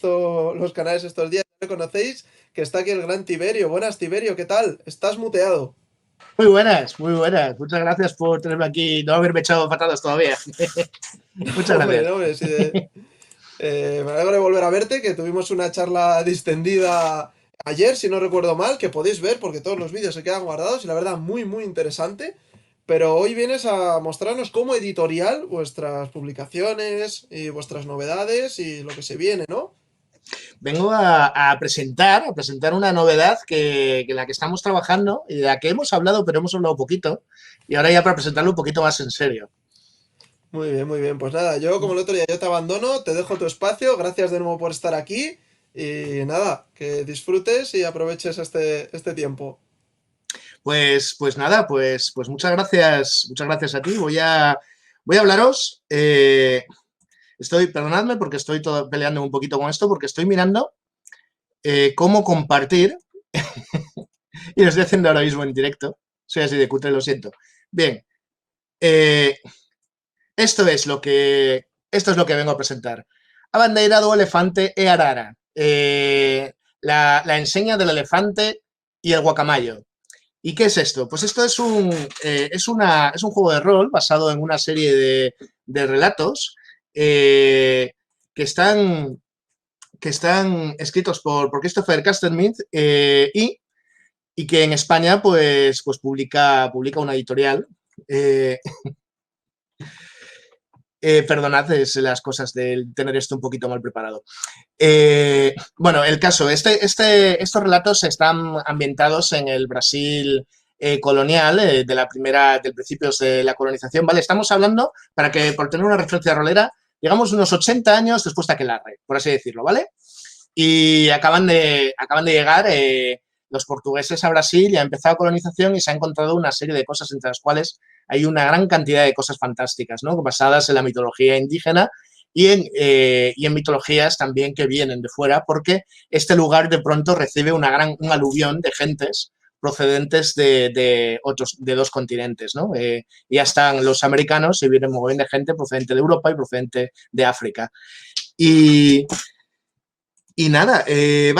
visto los canales estos días, ya lo conocéis, que está aquí el gran Tiberio. Buenas, Tiberio, ¿qué tal? Estás muteado. Muy buenas, muy buenas. Muchas gracias por tenerme aquí, no haberme echado patadas todavía. Muchas Hombre, gracias. no, hombre, sí, me alegro de volver a verte, que tuvimos una charla distendida ayer, si no recuerdo mal, que podéis ver porque todos los vídeos se quedan guardados y la verdad muy, muy interesante. Pero hoy vienes a mostrarnos como editorial vuestras publicaciones y vuestras novedades y lo que se viene, ¿no? Vengo a presentar una novedad que la que estamos trabajando y de la que hemos hablado, pero hemos hablado poquito. Y ahora ya para presentarlo un poquito más en serio. Muy bien, muy bien. Pues nada, yo como el otro día yo te abandono, te dejo tu espacio, gracias de nuevo por estar aquí y nada, que disfrutes y aproveches este tiempo. Pues nada, pues muchas gracias a ti. Voy a hablaros. Perdonadme porque estoy peleando un poquito con esto, porque estoy mirando cómo compartir y lo estoy haciendo ahora mismo en directo. Soy así de cutre, lo siento. Bien, eh, esto es lo que vengo a presentar. Abandeirado o elefante e arara. La enseña del elefante y el guacamayo. ¿Y qué es esto? Pues esto es un juego de rol basado en una serie de relatos eh, que, están, que están escritos por Christopher Castermith y que en España pues publica una editorial. Eh, Perdonad, es las cosas de tener esto un poquito mal preparado. Bueno, el caso, estos relatos están ambientados en el Brasil colonial del principios de la colonización, ¿vale? Estamos hablando, por tener una referencia rolera, digamos unos 80 años después de Aquelarre, por así decirlo, ¿vale? Y acaban de llegar los portugueses a Brasil y ha empezado la colonización y se ha encontrado una serie de cosas entre las cuales hay una gran cantidad de cosas fantásticas, ¿no? Basadas en la mitología indígena y en mitologías también que vienen de fuera, porque este lugar de pronto recibe un aluvión de gentes procedentes de dos continentes, ¿no? Ya están los americanos y viene un montón de gente procedente de Europa y procedente de África. Y, y nada, el,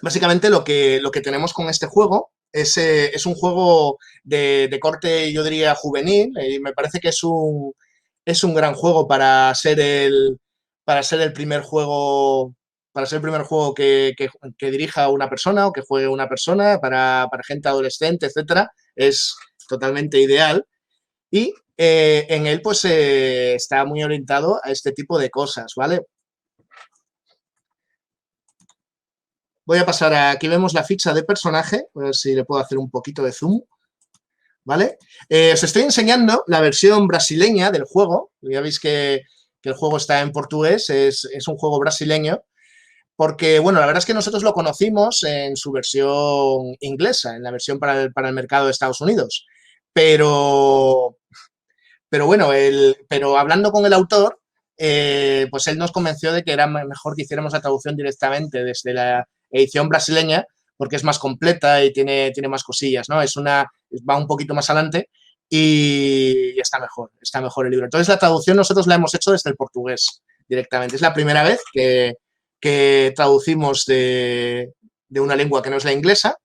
básicamente lo que tenemos con este juego es un juego de corte, yo diría, juvenil, y me parece que es un gran juego para ser el primer juego, que dirija una persona o que juegue una persona, para gente adolescente, etcétera. Es totalmente ideal. Y en él, pues, está muy orientado a este tipo de cosas, ¿vale? Voy a pasar aquí vemos la ficha de personaje, a ver si le puedo hacer un poquito de zoom, ¿vale? Os estoy enseñando la versión brasileña del juego, ya veis que el juego está en portugués, es un juego brasileño, porque, bueno, la verdad es que nosotros lo conocimos en su versión inglesa, en la versión para el mercado de Estados Unidos, pero, pero bueno, pero hablando con el autor, pues él nos convenció de que era mejor que hiciéramos la traducción directamente desde la edición brasileña, porque es más completa y tiene más cosillas, ¿no? Va un poquito más adelante y está mejor el libro. Entonces la traducción nosotros la hemos hecho desde el portugués directamente. Es la primera vez que traducimos de una lengua que no es la inglesa.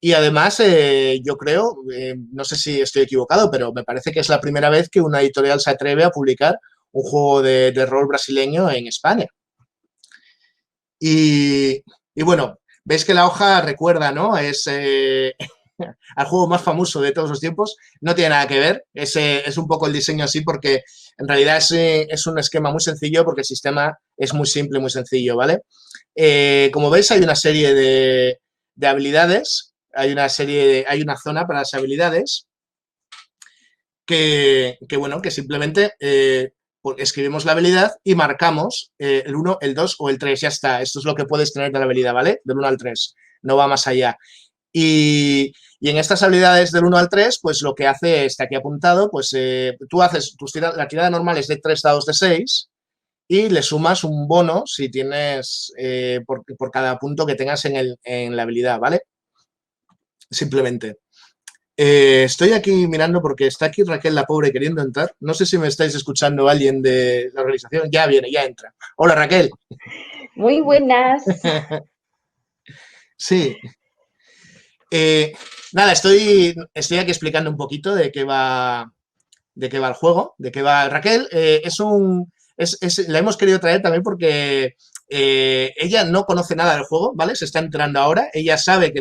Y además, yo creo, no sé si estoy equivocado, pero me parece que es la primera vez que una editorial se atreve a publicar un juego de rol brasileño en España. Y, y bueno, veis que la hoja recuerda, ¿no? Es al juego más famoso de todos los tiempos. No tiene nada que ver. Es un poco el diseño así porque en realidad es un esquema muy sencillo porque el sistema es muy simple, muy sencillo, ¿vale? Como veis, hay una serie de habilidades. Hay una zona para las habilidades bueno, que simplemente escribimos la habilidad y marcamos el 1, el 2 o el 3. Ya está. Esto es lo que puedes tener de la habilidad, ¿vale? Del 1 al 3. No va más allá. Y en estas habilidades del 1 al 3, pues lo que hace está aquí apuntado, pues tú haces, la tirada normal es de 3 dados de 6 y le sumas un bono si tienes por cada punto que tengas en la habilidad, ¿vale? Simplemente. Estoy aquí mirando porque está aquí Raquel, la pobre, queriendo entrar. No sé si me estáis escuchando alguien de la organización. Ya viene, ya entra. Hola, Raquel. Muy buenas. Sí. Nada, estoy aquí explicando un poquito de qué va el juego, de qué va Raquel. La hemos querido traer también porque ella no conoce nada del juego, ¿vale? Se está enterando ahora. Ella sabe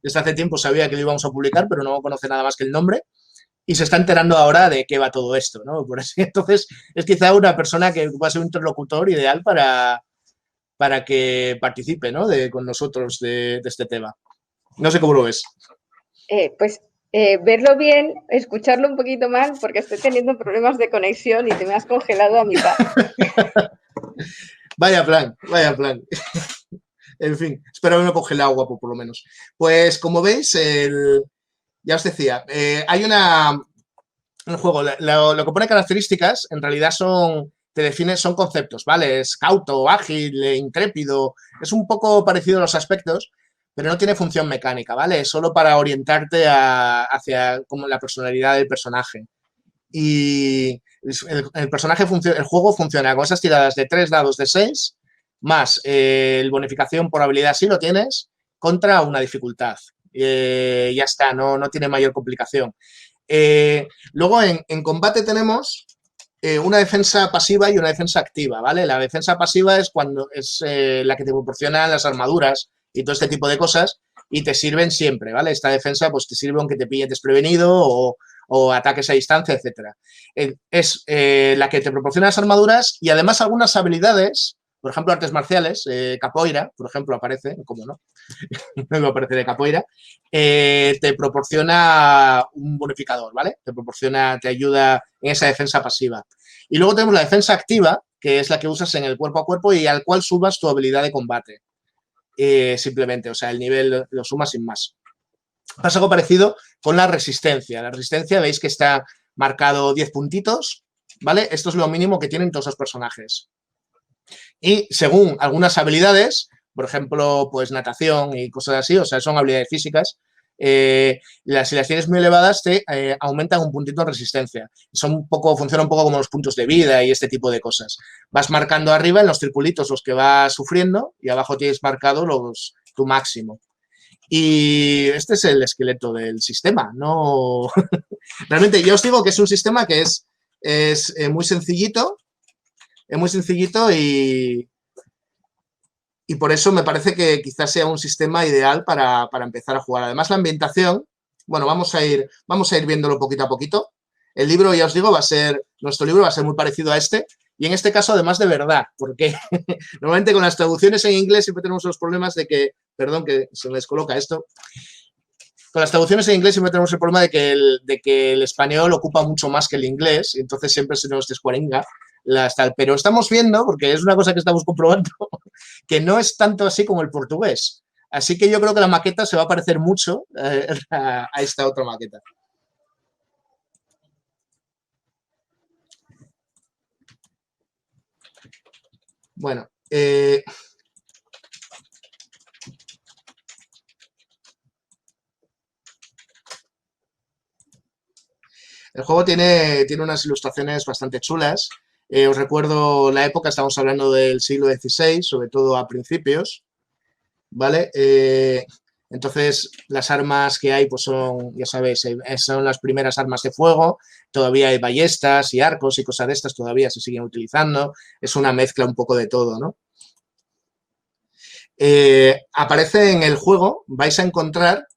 desde hace tiempo sabía que lo íbamos a publicar, pero no conoce nada más que el nombre. Y se está enterando ahora de qué va todo esto, ¿no? Por así, entonces, es quizá una persona que va a ser un interlocutor ideal para que participe, ¿no? Con nosotros de este tema. No sé cómo lo ves. Pues verlo bien, escucharlo un poquito mal, porque estoy teniendo problemas de conexión y te me has congelado a mitad. Vaya plan, vaya plan. En fin, espero haberme congelado guapo, por lo menos. Pues, como veis, ya os decía, hay un juego, lo que pone características, en realidad te define, son conceptos, ¿vale? Es cauto, ágil, intrépido, es un poco parecido a los aspectos, pero no tiene función mecánica, ¿vale? Es solo para orientarte hacia como la personalidad del personaje. Y el juego funciona con esas tiradas de 3 dados de 6, más el bonificación por habilidad si lo tienes, contra una dificultad. Ya está, no tiene mayor complicación. Luego en combate tenemos una defensa pasiva y una defensa activa, ¿vale? La defensa pasiva es cuando es la que te proporcionan las armaduras y todo este tipo de cosas y te sirven siempre, ¿vale? Esta defensa pues te sirve aunque te pille desprevenido o ataques a distancia, etcétera. Es la que te proporciona las armaduras y además algunas habilidades, por ejemplo, artes marciales, capoeira, por ejemplo, aparece, ¿cómo no? No aparece de capoeira, te proporciona un bonificador, ¿vale? Te ayuda en esa defensa pasiva. Y luego tenemos la defensa activa, que es la que usas en el cuerpo a cuerpo y al cual subas tu habilidad de combate. Simplemente, o sea, el nivel lo sumas sin más. Pasa algo parecido con la resistencia. La resistencia, veis que está marcado 10 puntitos, ¿vale? Esto es lo mínimo que tienen todos los personajes. Y según algunas habilidades, por ejemplo, pues natación y cosas así, o sea, son habilidades físicas, si las tienes muy elevadas te aumentan un puntito de resistencia. Funciona un poco como los puntos de vida y este tipo de cosas. Vas marcando arriba en los circulitos los que vas sufriendo y abajo tienes marcado tu máximo. Y este es el esqueleto del sistema, ¿no? Realmente yo os digo que es un sistema que es muy sencillito, y por eso me parece que quizás sea un sistema ideal para empezar a jugar. Además, la ambientación, bueno, vamos a ir viéndolo poquito a poquito. El libro, ya os digo, nuestro libro va a ser muy parecido a este, y en este caso, además de verdad, porque normalmente con las traducciones en inglés siempre tenemos los problemas de que, perdón, que se me descoloca esto, con las traducciones en inglés siempre tenemos el problema de que el español ocupa mucho más que el inglés, y entonces siempre se nos descuarenga. Pero estamos viendo, porque es una cosa que estamos comprobando, que no es tanto así como el portugués. Así que yo creo que la maqueta se va a parecer mucho a esta otra maqueta. Bueno, el juego tiene unas ilustraciones bastante chulas. Os recuerdo la época, estamos hablando del siglo XVI, sobre todo a principios, ¿vale? Entonces, las armas que hay, pues son, ya sabéis, son las primeras armas de fuego, todavía hay ballestas y arcos y cosas de estas, todavía se siguen utilizando, es una mezcla un poco de todo, ¿no? Aparece en el juego, vais a encontrar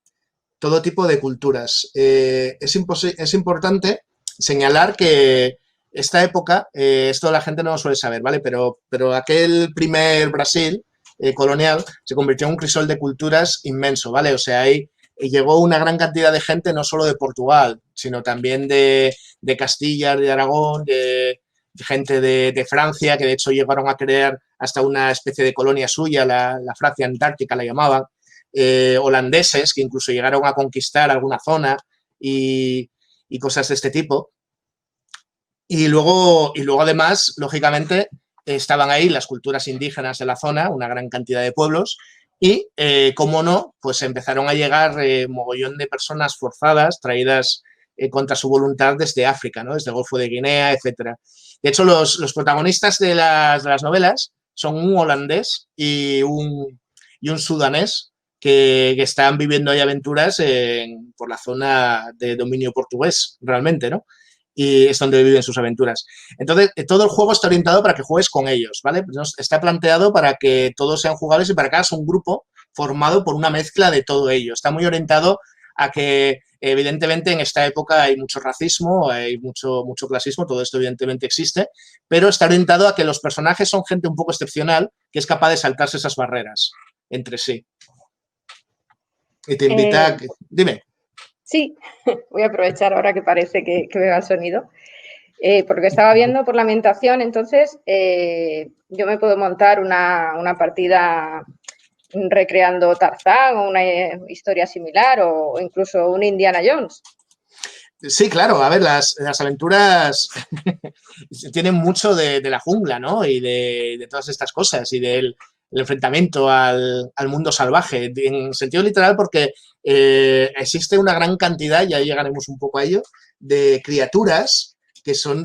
todo tipo de culturas. Es importante señalar que esta época, esto la gente no lo suele saber, ¿vale? Pero aquel primer Brasil colonial se convirtió en un crisol de culturas inmenso, ¿vale? O sea, ahí llegó una gran cantidad de gente, no solo de Portugal, sino también de Castilla, de Aragón, de gente de Francia, que de hecho llegaron a crear hasta una especie de colonia suya, la Francia Antártica la llamaban, holandeses que incluso llegaron a conquistar alguna zona y cosas de este tipo. Y luego además, lógicamente, estaban ahí las culturas indígenas de la zona, una gran cantidad de pueblos, Y, como no, pues empezaron a llegar mogollón de personas forzadas, traídas contra su voluntad desde África, ¿no? Desde el Golfo de Guinea, etcétera. De hecho, los protagonistas de las novelas son un holandés y un sudanés que están viviendo ahí aventuras por la zona de dominio portugués, realmente, ¿no? Y es donde viven sus aventuras. Entonces, todo el juego está orientado para que juegues con ellos, ¿vale? Pues está planteado para que todos sean jugables y para que hagas un grupo formado por una mezcla de todo ello. Está muy orientado a que, evidentemente, en esta época hay mucho racismo, hay mucho clasismo, todo esto evidentemente existe, pero está orientado a que los personajes son gente un poco excepcional que es capaz de saltarse esas barreras entre sí. Y te invita a que... Dime. Sí, voy a aprovechar ahora que parece que me va el sonido. Porque estaba viendo por la ambientación, entonces yo me puedo montar una partida recreando Tarzán o una historia similar o incluso un Indiana Jones. Sí, claro, a ver, las aventuras tienen mucho de la jungla, ¿no? Y de todas estas cosas y del el enfrentamiento al mundo salvaje, en sentido literal, porque existe una gran cantidad, ya llegaremos un poco a ello, de criaturas que son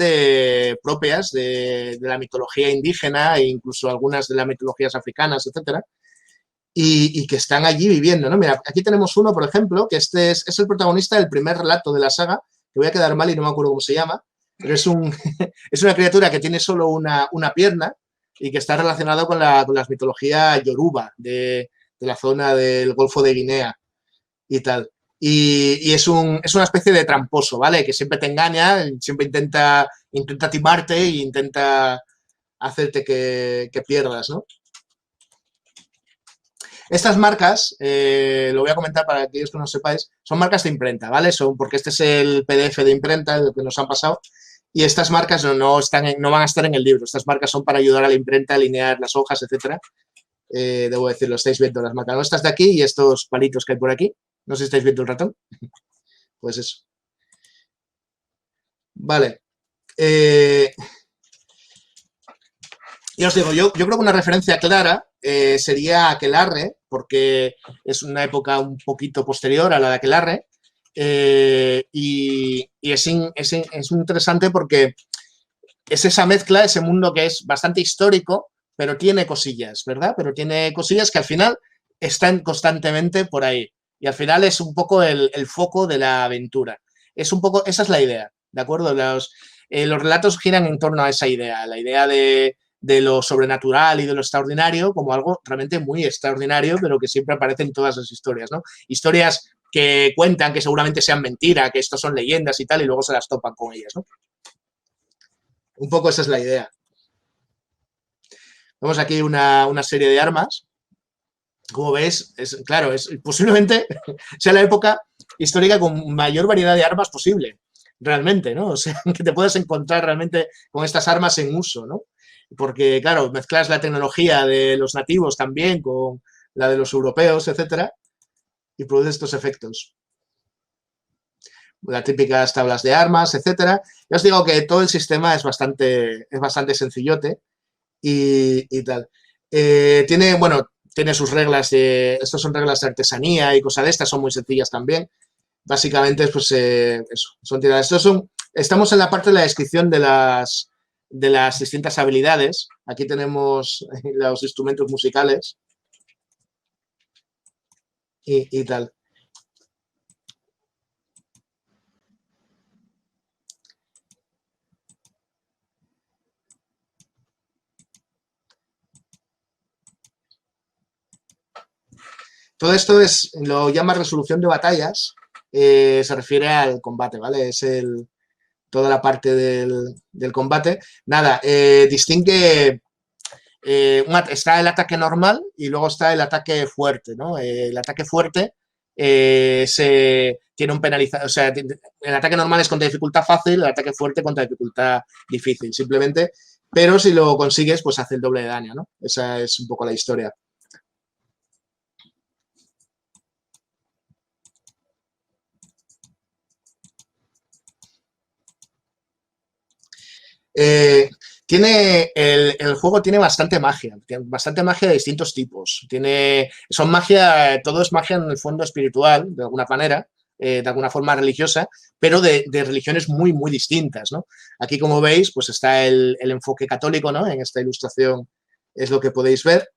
propias de la mitología indígena e incluso algunas de las mitologías africanas, etcétera, y que están allí viviendo, ¿no? Mira, aquí tenemos uno, por ejemplo, que este es el protagonista del primer relato de la saga, que voy a quedar mal y no me acuerdo cómo se llama, pero es una criatura que tiene solo una pierna y que está relacionado con la mitología yoruba de la zona del Golfo de Guinea y tal. Y es una especie de tramposo, ¿vale? Que siempre te engaña, siempre intenta timarte e intenta hacerte que pierdas, ¿no? Estas marcas, lo voy a comentar para aquellos que no sepáis, son marcas de imprenta, ¿vale? Porque este es el PDF de imprenta, el que nos han pasado, y estas marcas no van a estar en el libro. Estas marcas son para ayudar a la imprenta a alinear las hojas, etcétera. Debo decirlo, estáis viendo las marcas. Estas de aquí y estos palitos que hay por aquí. No sé si estáis viendo el ratón. Pues eso. Vale. Ya os digo, yo creo que una referencia clara sería Aquelarre, porque es una época un poquito posterior a la de Aquelarre, y es muy interesante porque es esa mezcla, ese mundo que es bastante histórico, pero tiene cosillas, ¿verdad? Pero tiene cosillas que al final están constantemente por ahí. Y al final es un poco el foco de la aventura. Es un poco, esa es la idea, ¿de acuerdo? Los relatos giran en torno a esa idea, la idea de lo sobrenatural y de lo extraordinario como algo realmente muy extraordinario, pero que siempre aparece en todas las historias, ¿no? Historias que cuentan que seguramente sean mentira, que estos son leyendas y tal, y luego se las topan con ellas, ¿no? Un poco esa es la idea. Vemos aquí una serie de armas. Como ves, claro, posiblemente sea la época histórica con mayor variedad de armas posible, realmente, ¿no? O sea, que te puedas encontrar realmente con estas armas en uso, ¿no? Porque, claro, mezclas la tecnología de los nativos también con la de los europeos, etcétera, y produces estos efectos. Las típicas tablas de armas, etcétera. Ya os digo que todo el sistema es bastante sencillote y tal. Tiene sus reglas, estas son reglas de artesanía y cosas de estas, son muy sencillas también. Básicamente, pues eso, son tiradas. Estamos en la parte de la descripción de las distintas habilidades. Aquí tenemos los instrumentos musicales y tal. Todo esto lo llama resolución de batallas, se refiere al combate, ¿vale? Es toda la parte del combate. Nada, distingue, está el ataque normal y luego está el ataque fuerte, ¿no? El ataque fuerte tiene un penalizador, o sea, el ataque normal es contra dificultad fácil, el ataque fuerte contra dificultad difícil, simplemente, pero si lo consigues, pues hace el doble de daño, ¿no? Esa es un poco la historia. El juego tiene bastante magia de distintos tipos. Todo es magia en el fondo espiritual, de alguna manera, de alguna forma religiosa, pero de religiones muy, muy distintas, ¿no? Aquí, como veis, pues está el enfoque católico, ¿no? En esta ilustración es lo que podéis ver,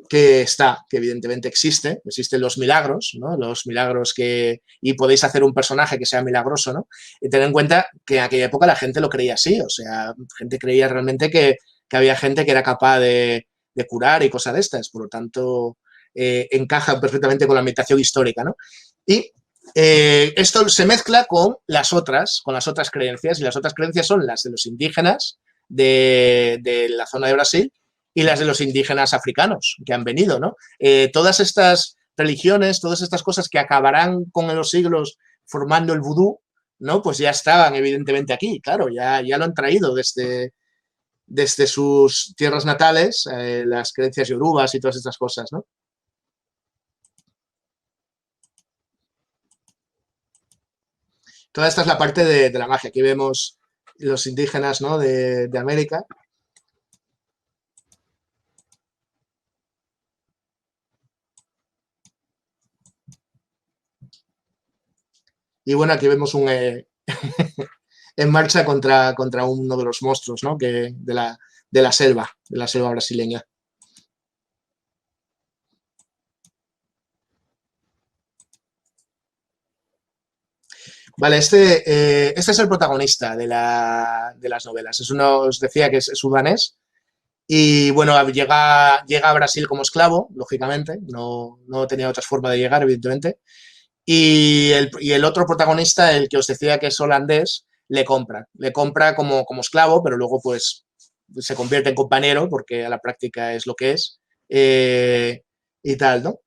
que evidentemente existen los milagros, ¿no? Los milagros y podéis hacer un personaje que sea milagroso, ¿no? Y tener en cuenta que en aquella época la gente lo creía así, o sea, gente creía realmente que había gente que era capaz de curar y cosas de estas, por lo tanto, encaja perfectamente con la ambientación histórica, ¿no? Y esto se mezcla con las otras creencias, y las otras creencias son las de los indígenas de la zona de Brasil y las de los indígenas africanos que han venido, ¿no? Todas estas religiones, todas estas cosas que acabarán con los siglos formando el vudú, ¿no? Pues ya estaban evidentemente aquí, claro, ya lo han traído desde sus tierras natales, las creencias yorubas y todas estas cosas, ¿no? Toda esta es la parte de la magia. Aquí vemos los indígenas, ¿no? de América. Y bueno, aquí vemos en marcha contra uno de los monstruos, ¿no? de la selva brasileña. Vale, este es el protagonista de las novelas. Os decía que es sudanés. Y bueno, llega a Brasil como esclavo, lógicamente. No tenía otra forma de llegar, evidentemente. Y el otro protagonista, el que os decía que es holandés, le compra como esclavo, pero luego pues se convierte en compañero porque a la práctica es lo que es, y tal, ¿no?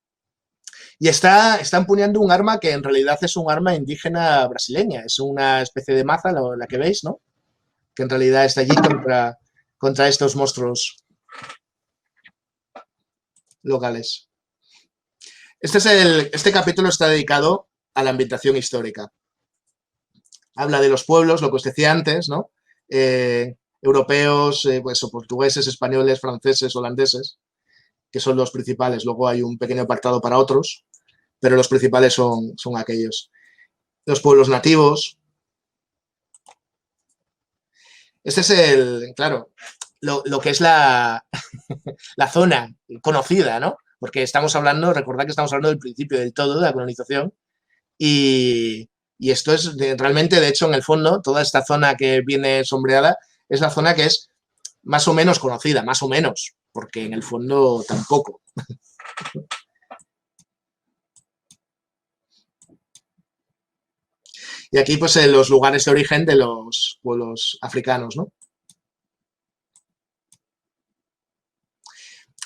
Y está empuñando un arma que en realidad es un arma indígena brasileña, es una especie de maza, la que veis, ¿no? Que en realidad está allí contra estos monstruos locales. Este capítulo está dedicado a la ambientación histórica. Habla de los pueblos, lo que os decía antes, ¿no? Europeos, pues, o portugueses, españoles, franceses, holandeses, que son los principales. Luego hay un pequeño apartado para otros, pero los principales son aquellos. Los pueblos nativos. Este es claro, lo que es la zona conocida, ¿no? Porque recordad que estamos hablando del principio del todo, de la colonización, y esto es realmente, de hecho, en el fondo, toda esta zona que viene sombreada es la zona que es más o menos conocida, más o menos, porque en el fondo tampoco. Y aquí, pues, los lugares de origen de los pueblos africanos, ¿no?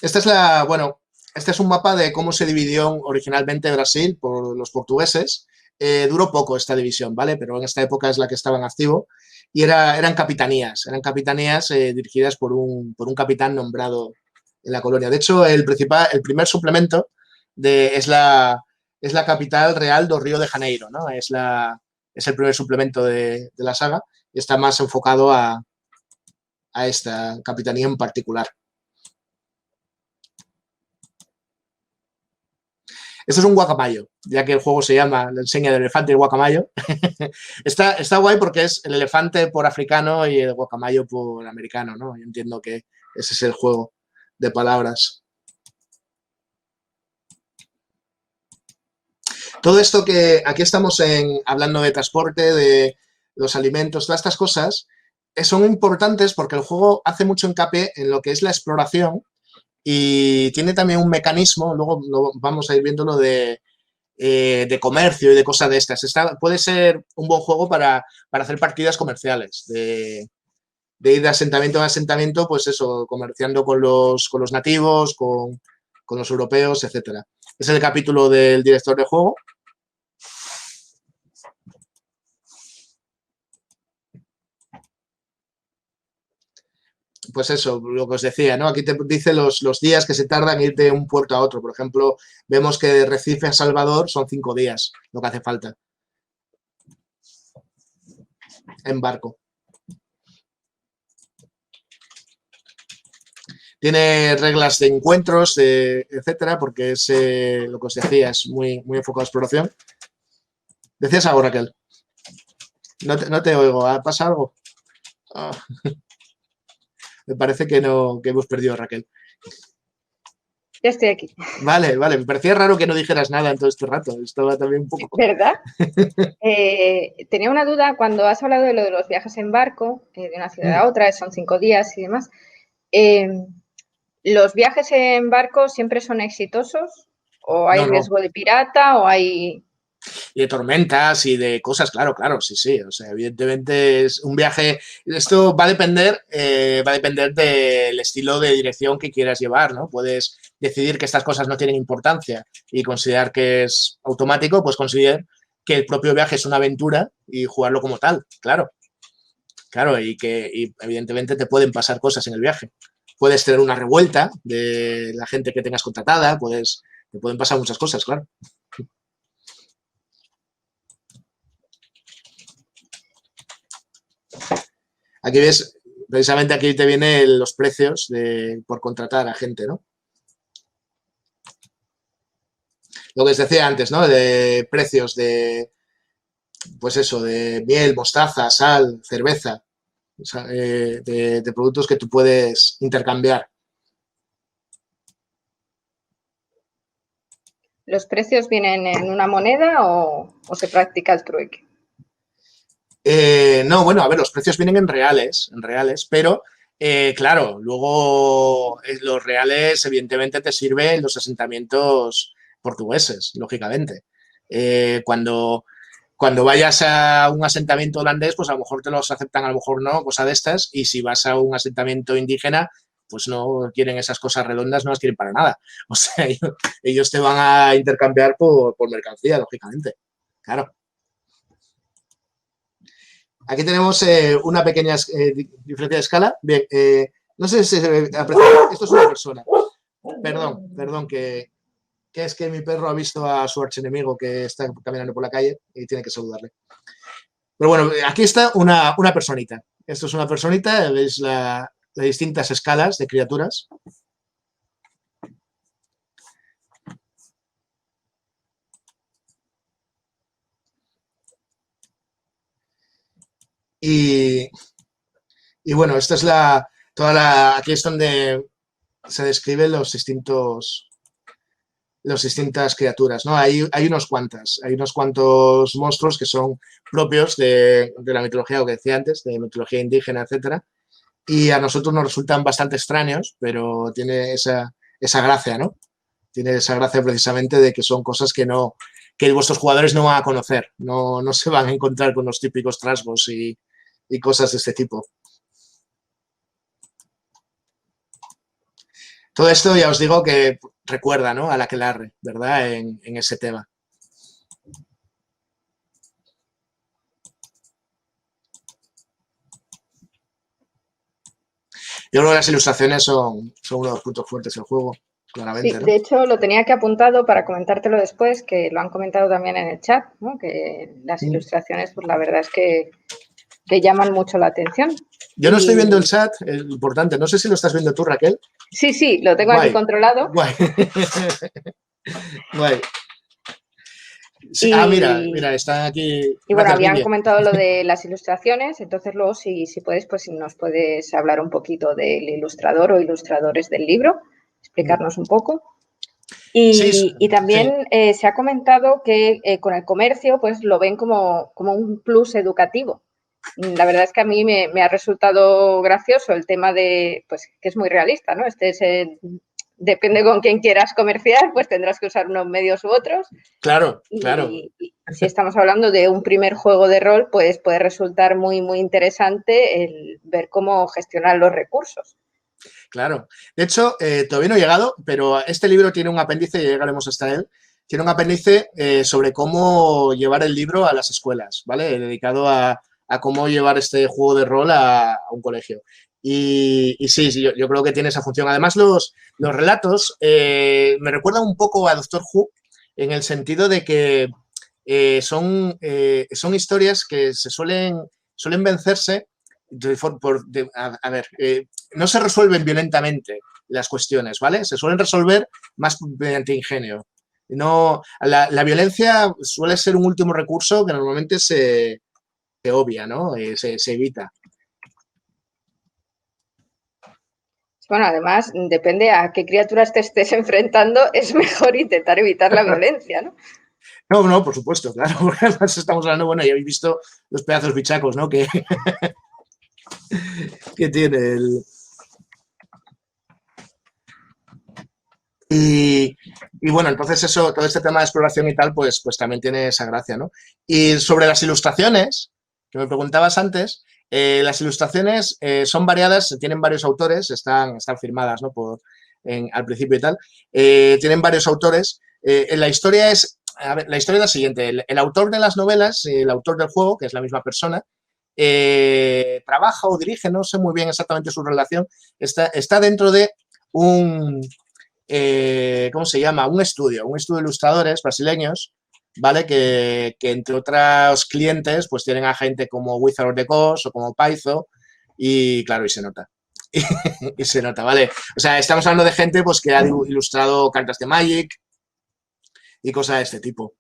Este es un mapa de cómo se dividió originalmente Brasil por los portugueses. Duró poco esta división, ¿vale? Pero en esta época es la que estaba en activo. Y eran capitanías dirigidas por un capitán nombrado en la colonia. De hecho, el primer suplemento es la capital real do Río de Janeiro, ¿no? Es el primer suplemento de la saga y está más enfocado a esta capitanía en particular. Esto es un guacamayo, ya que el juego se llama, le enseña el elefante y el guacamayo. está guay porque es el elefante por africano y el guacamayo por americano, ¿no? Yo entiendo que ese es el juego de palabras. Todo esto que aquí estamos hablando de transporte, de los alimentos, todas estas cosas, son importantes porque el juego hace mucho hincapié en lo que es la exploración y tiene también un mecanismo, luego vamos a ir viéndolo, de comercio y de cosas de estas. Puede ser un buen juego para hacer partidas comerciales, de ir de asentamiento a asentamiento, pues eso, comerciando con los nativos, con los europeos, etcétera. Es el capítulo del director de juego. Pues eso, lo que os decía, ¿no? Aquí te dice los días que se tardan en ir de un puerto a otro. Por ejemplo, vemos que de Recife a Salvador son 5 días lo que hace falta en barco. Tiene reglas de encuentros, etcétera, porque es lo que os decía, es muy, muy enfocado a exploración. Decías algo, Raquel. No te oigo. ¿Pasa algo? Oh. Me parece que no, que hemos perdido a Raquel. Ya estoy aquí. Vale, vale. Me parecía raro que no dijeras nada en todo este rato. Estaba también un poco... ¿Verdad? Tenía una duda cuando has hablado de lo de los viajes en barco, de una ciudad a otra, son 5 días y demás. ¿Los viajes en barco siempre son exitosos? ¿O hay riesgo de pirata? ¿O hay...? Y de tormentas y de cosas, claro, sí, sí. O sea, evidentemente es un viaje. Esto va a depender del estilo de dirección que quieras llevar, ¿no? Puedes decidir que estas cosas no tienen importancia y considerar que es automático, pues considerar que el propio viaje es una aventura y jugarlo como tal, claro. Claro, y evidentemente te pueden pasar cosas en el viaje. Puedes tener una revuelta de la gente que tengas contratada, te pueden pasar muchas cosas, claro. Aquí ves, precisamente aquí te vienen los precios por contratar a gente, ¿no? Lo que os decía antes, ¿no? De precios pues eso, de miel, mostaza, sal, cerveza, o sea, de productos que tú puedes intercambiar. ¿Los precios vienen en una moneda o se practica el trueque? No, bueno, a ver, los precios vienen en reales, pero claro, luego los reales evidentemente te sirven los asentamientos portugueses, lógicamente. Cuando vayas a un asentamiento holandés, pues a lo mejor te los aceptan, a lo mejor no, cosa de estas, y si vas a un asentamiento indígena, pues no quieren esas cosas redondas, no las quieren para nada. O sea, ellos te van a intercambiar por mercancía, lógicamente. Claro. Aquí tenemos una pequeña diferencia de escala. Bien, no sé si se aprecia. Esto es una persona. Perdón, que es que mi perro ha visto a su archienemigo que está caminando por la calle y tiene que saludarle. Pero bueno, aquí está una personita. Esto es una personita, veis las distintas escalas de criaturas. Y bueno, esta es aquí es donde se describen las distintas criaturas, ¿no? Hay unos cuantos monstruos que son propios de la mitología, lo que decía antes, de mitología indígena, etcétera, y a nosotros nos resultan bastante extraños, pero tiene esa gracia, ¿no? Tiene esa gracia precisamente de que son cosas que vuestros jugadores no van a conocer, no se van a encontrar con los típicos trasgos y cosas de este tipo. Todo esto ya os digo que recuerda, ¿no?, a la Aquelarre, ¿verdad?, en ese tema. Yo creo que las ilustraciones son uno de los puntos fuertes del juego, claramente, Sí, ¿no? de hecho lo tenía aquí apuntado para comentártelo después, que lo han comentado también en el chat, ¿no? Que las ilustraciones, pues la verdad es que llaman mucho la atención. Yo no estoy viendo el chat, es importante. No sé si lo estás viendo tú, Raquel. Sí, lo tengo aquí controlado. Guay. Guay. Sí, mira, está aquí. Y bueno, habían comentado lo de las ilustraciones, entonces luego si puedes, pues si nos puedes hablar un poquito del ilustrador o ilustradores del libro, explicarnos un poco. Y también se ha comentado que con el comercio pues lo ven como un plus educativo. La verdad es que a mí me ha resultado gracioso el tema de, pues que es muy realista, ¿no? Depende con quién quieras comerciar, pues tendrás que usar unos medios u otros. Claro. Y si estamos hablando de un primer juego de rol, pues puede resultar muy, muy interesante el ver cómo gestionar los recursos. Claro. De hecho, todavía no he llegado, pero este libro tiene un apéndice, y llegaremos hasta él, tiene un apéndice sobre cómo llevar el libro a las escuelas, ¿vale? Dedicado a cómo llevar este juego de rol a un colegio. Y sí, yo creo que tiene esa función. Además, los relatos me recuerdan un poco a Doctor Who en el sentido de que son historias que se suelen vencerse. No se resuelven violentamente, las cuestiones, ¿vale? Se suelen resolver más mediante ingenio. No, la violencia suele ser un último recurso que normalmente se obvia, ¿no? Se evita. Bueno, además, depende a qué criaturas te estés enfrentando, es mejor intentar evitar la violencia, ¿no? No, por supuesto, claro, porque además estamos hablando, bueno, ya habéis visto los pedazos bichacos, ¿no? Que tiene el... Y bueno, entonces eso, todo este tema de exploración y tal, pues también tiene esa gracia, ¿no? Y sobre las ilustraciones, que me preguntabas antes, las ilustraciones son variadas, tienen varios autores, están firmadas, ¿no? Al principio y tal. Tienen varios autores. La historia es, a ver, la historia es la siguiente. El autor de las novelas, el autor del juego, que es la misma persona, trabaja o dirige, no sé muy bien exactamente su relación, está dentro de un... ¿cómo se llama? Un estudio de ilustradores brasileños, ¿vale? Que entre otros clientes, pues tienen a gente como Wizard of the Coast o como Paizo, y claro, y se nota. Y se nota, ¿vale? O sea, estamos hablando de gente pues que ha ilustrado cartas de Magic y cosas de este tipo.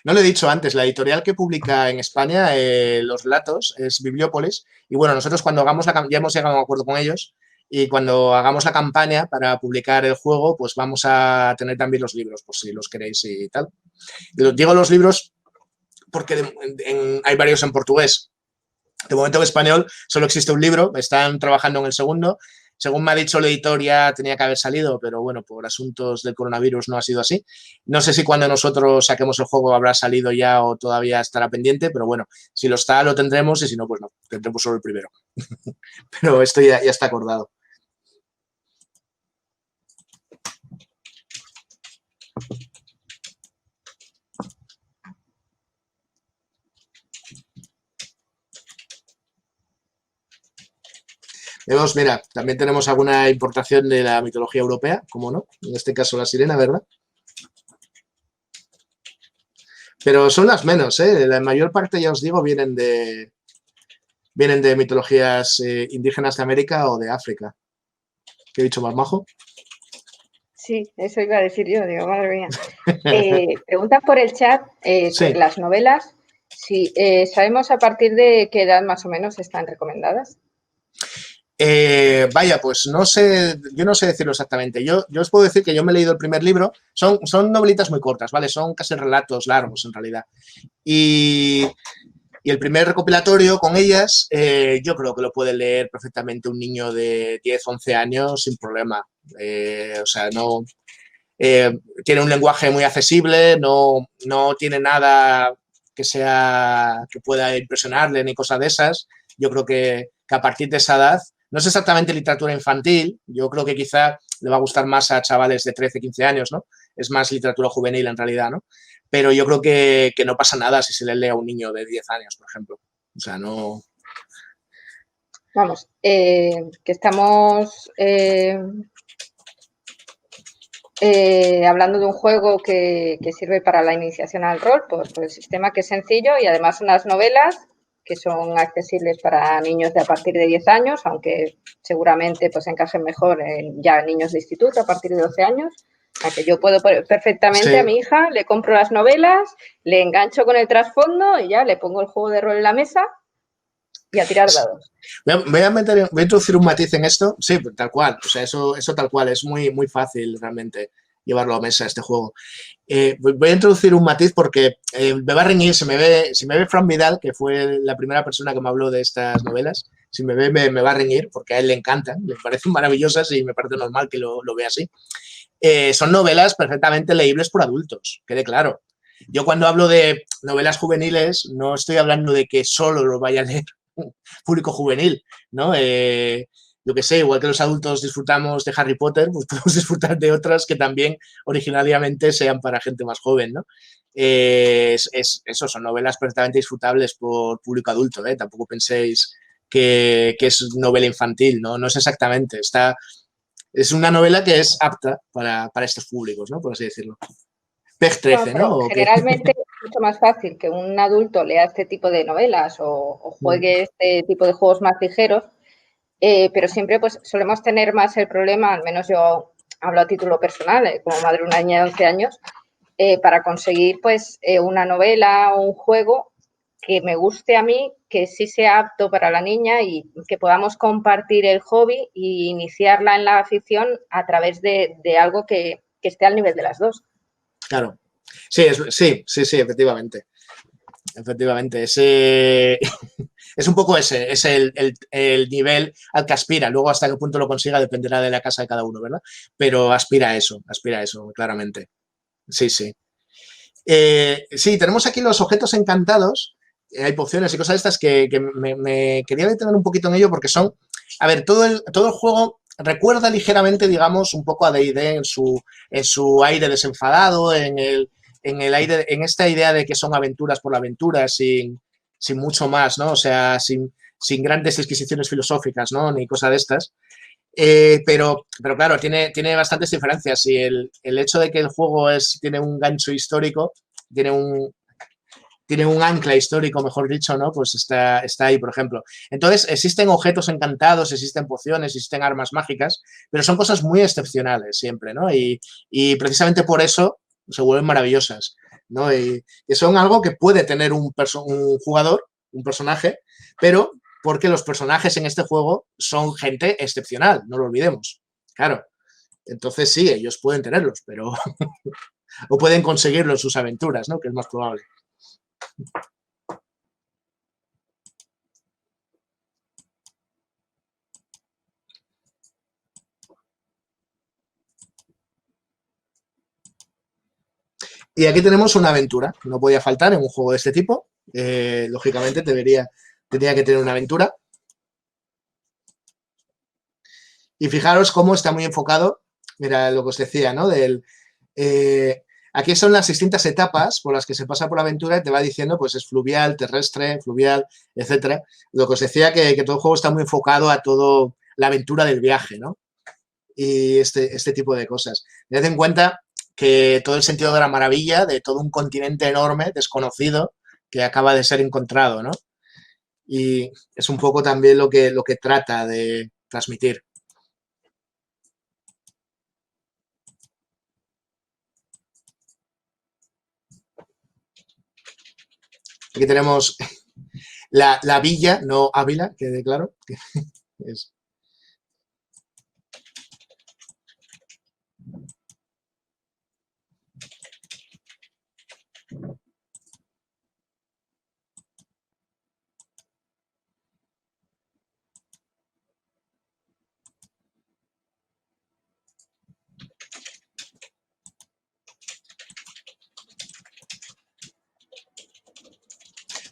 No lo he dicho antes, la editorial que publica en España los relatos es Bibliópolis. Y bueno, nosotros cuando hagamos ya hemos llegado a un acuerdo con ellos, y cuando hagamos la campaña para publicar el juego, pues vamos a tener también los libros, por si los queréis y tal. Digo los libros porque hay varios en portugués. De momento en español solo existe un libro, están trabajando en el segundo. Según me ha dicho el editor, ya tenía que haber salido, pero bueno, por asuntos del coronavirus no ha sido así. No sé si cuando nosotros saquemos el juego habrá salido ya o todavía estará pendiente, pero bueno, si lo está, lo tendremos, y si no, pues no, tendremos solo el primero. Pero esto ya está acordado. Vemos, mira, también tenemos alguna importación de la mitología europea, como no, en este caso la sirena, ¿verdad? Pero son las menos, ¿eh? La mayor parte, ya os digo, vienen de mitologías indígenas de América o de África. ¿Qué he dicho, más majo? Sí, eso iba a decir yo, digo, madre mía. Preguntan por el chat sobre las novelas, si sabemos a partir de qué edad más o menos están recomendadas. Vaya, pues no sé, yo no sé decirlo exactamente. Yo os puedo decir que yo me he leído el primer libro. Son novelitas muy cortas, ¿vale? Son casi relatos largos, en realidad. Y el primer recopilatorio con ellas, yo creo que lo puede leer perfectamente un niño de 10, 11 años sin problema. O sea, no... tiene un lenguaje muy accesible, no tiene nada que pueda impresionarle ni cosas de esas. Yo creo que a partir de esa edad, no es exactamente literatura infantil, yo creo que quizá le va a gustar más a chavales de 13, 15 años, ¿no? Es más literatura juvenil en realidad, ¿no? Pero yo creo que no pasa nada si se le lee a un niño de 10 años, por ejemplo. O sea, no... Vamos, que estamos hablando de un juego que sirve para la iniciación al rol, por el sistema, que es sencillo, y además unas novelas que son accesibles para niños de a partir de 10 años, aunque seguramente pues encajen mejor en ya niños de instituto a partir de 12 años. O sea, que yo puedo perfectamente a mi hija, le compro las novelas, le engancho con el trasfondo y ya le pongo el juego de rol en la mesa y a tirar dados. Voy a introducir un matiz en esto. Sí, tal cual. O sea, eso tal cual. Es muy, muy fácil realmente llevarlo a mesa, este juego. Voy a introducir un matiz porque me va a reñir, si me ve Fran Vidal, que fue la primera persona que me habló de estas novelas, si me ve me va a reñir porque a él le encantan, le parecen maravillosas y me parece normal que lo vea así. Son novelas perfectamente leíbles por adultos, quede claro. Yo cuando hablo de novelas juveniles no estoy hablando de que solo lo vaya a leer público juvenil, ¿no? Yo que sé, igual que los adultos disfrutamos de Harry Potter, pues podemos disfrutar de otras que también originariamente sean para gente más joven, ¿no? Eso, son novelas perfectamente disfrutables por público adulto, ¿eh? Tampoco penséis que es novela infantil, ¿no? No es exactamente, es una novela que es apta para estos públicos, ¿no? Por así decirlo. PEG 13, ¿no? Generalmente mucho más fácil que un adulto lea este tipo de novelas o juegue este tipo de juegos más ligeros, pero siempre pues solemos tener más el problema, al menos yo hablo a título personal, como madre de una niña de 11 años, para conseguir pues una novela o un juego que me guste a mí, que sí sea apto para la niña y que podamos compartir el hobby e iniciarla en la afición a través de algo que esté al nivel de las dos. Claro. Sí, sí, efectivamente. Efectivamente, ese es un poco ese, es el nivel al que aspira. Luego hasta qué punto lo consiga dependerá de la casa de cada uno, ¿verdad? Pero aspira a eso, claramente. Sí, sí. Sí, tenemos aquí los objetos encantados. Hay pociones y cosas de estas que me quería detener un poquito en ello porque son, a ver, todo el juego recuerda ligeramente, digamos, un poco a D&D en su aire desenfadado, en aire, en esta idea de que son aventuras por la aventura, sin mucho más, ¿no? O sea, sin grandes disquisiciones filosóficas, ¿no? Ni cosa de estas. Pero claro, tiene bastantes diferencias y el hecho de que el juego tiene un gancho histórico, tiene un ancla histórico, mejor dicho, ¿no? Pues está ahí, por ejemplo. Entonces, existen objetos encantados, existen pociones, existen armas mágicas, pero son cosas muy excepcionales siempre, ¿no? Y precisamente por eso se vuelven maravillosas, ¿no? Y son algo que puede tener un jugador, un personaje, pero porque los personajes en este juego son gente excepcional, no lo olvidemos. Claro. Entonces sí, ellos pueden tenerlos, pero o pueden conseguirlo en sus aventuras, ¿no? Que es más probable. Y aquí tenemos una aventura, no podía faltar en un juego de este tipo. Lógicamente tenía que tener una aventura. Y fijaros cómo está muy enfocado, mira lo que os decía, ¿no? Aquí son las distintas etapas por las que se pasa por la aventura y te va diciendo, pues es fluvial, terrestre, fluvial, etcétera. Lo que os decía que todo el juego está muy enfocado a todo la aventura del viaje, ¿no? Y este tipo de cosas. Tened en cuenta que todo el sentido de la maravilla de todo un continente enorme, desconocido, que acaba de ser encontrado, ¿no? Y es un poco también lo que trata de transmitir. Aquí tenemos la villa, no Ávila, quede claro. Es,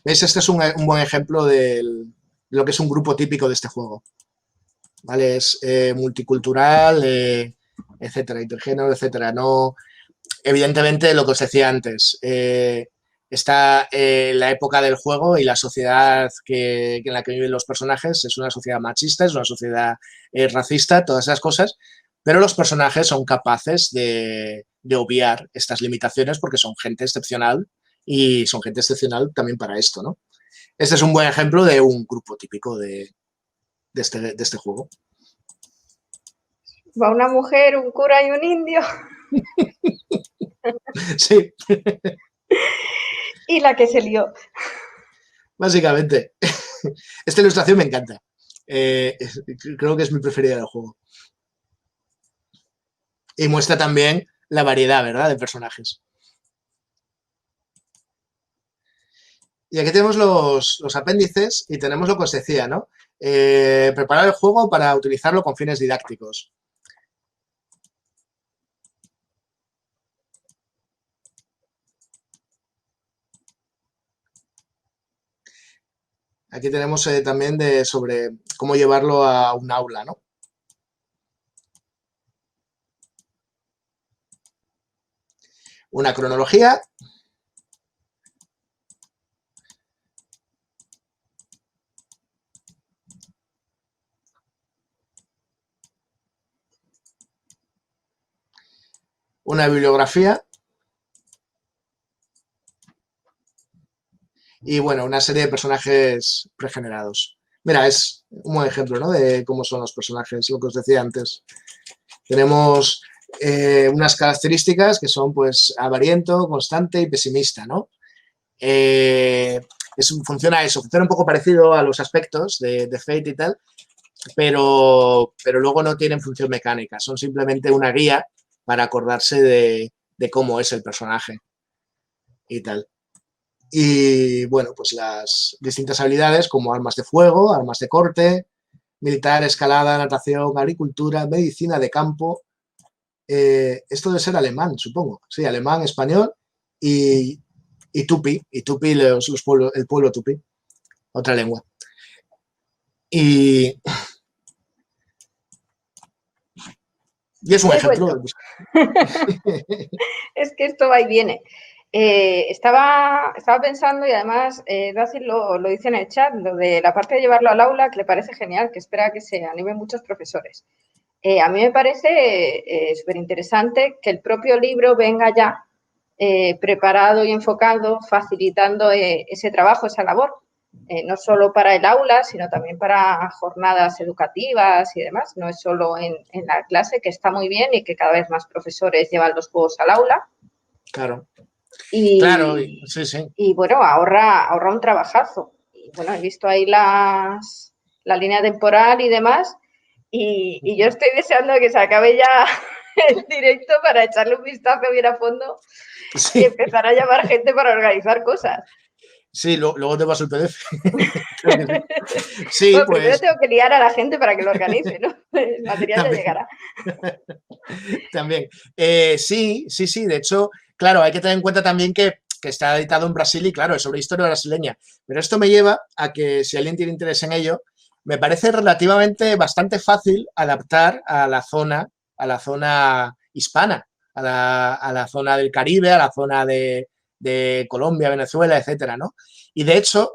¿Veis? Este es un buen ejemplo de lo que es un grupo típico de este juego. ¿Vale? Es multicultural, etcétera, intergénero, etcétera. No, evidentemente, lo que os decía antes, está la época del juego y la sociedad en la que viven los personajes es una sociedad machista, es una sociedad racista, todas esas cosas, pero los personajes son capaces de obviar estas limitaciones porque son gente excepcional y son gente excepcional también para esto, ¿no? Este es un buen ejemplo de un grupo típico de este juego. Va una mujer, un cura y un indio. Sí. Y la que se lió. Básicamente. Esta ilustración me encanta. Creo que es mi preferida del juego. Y muestra también la variedad, ¿verdad?, de personajes. Y aquí tenemos los apéndices y tenemos lo que os decía, ¿no? Preparar el juego para utilizarlo con fines didácticos. Aquí tenemos también sobre cómo llevarlo a un aula, ¿no? Una cronología. Una bibliografía. y bueno, una serie de personajes pregenerados. Mira, es un buen ejemplo, ¿no? De cómo son los personajes, lo que os decía antes. Tenemos unas características que son, pues, avariento, constante y pesimista, ¿no? Funciona eso, funciona un poco parecido a los aspectos de Fate y tal, pero luego no tienen función mecánica, son simplemente una guía para acordarse de cómo es el personaje y tal. Y bueno, pues las distintas habilidades como armas de fuego, armas de corte, militar, escalada, natación, agricultura, medicina de campo. Esto debe ser alemán, supongo. Sí, alemán, español y tupi. Y tupi, el pueblo tupi, otra lengua. Y es un He ejemplo. vuelto. Es que esto va y viene. Estaba pensando, y además Daci lo dice en el chat, lo de la parte de llevarlo al aula, que le parece genial, que espera que se animen muchos profesores. A mí me parece súper interesante que el propio libro venga ya preparado y enfocado, facilitando ese trabajo, esa labor, no solo para el aula, sino también para jornadas educativas y demás. No es solo en la clase, que está muy bien y que cada vez más profesores llevan los juegos al aula. Claro. Y, claro, sí, sí. Y bueno, ahorra un trabajazo. Y bueno, he visto ahí la línea temporal y demás. Y yo estoy deseando que se acabe ya el directo para echarle un vistazo bien a fondo Sí. y empezar a llamar gente para organizar cosas. Sí, luego te paso el PDF. Sí, Bueno, pues. primero tengo que liar a la gente para que lo organice, ¿no? El material también, ya llegará. También. Sí. De hecho, claro, hay que tener en cuenta también que está editado en Brasil y, claro, es sobre historia brasileña. Pero esto me lleva a que, si alguien tiene interés en ello, me parece relativamente bastante fácil adaptar a la zona hispana, a la zona del Caribe, a la zona de Colombia, Venezuela, etcétera, ¿no? Y de hecho,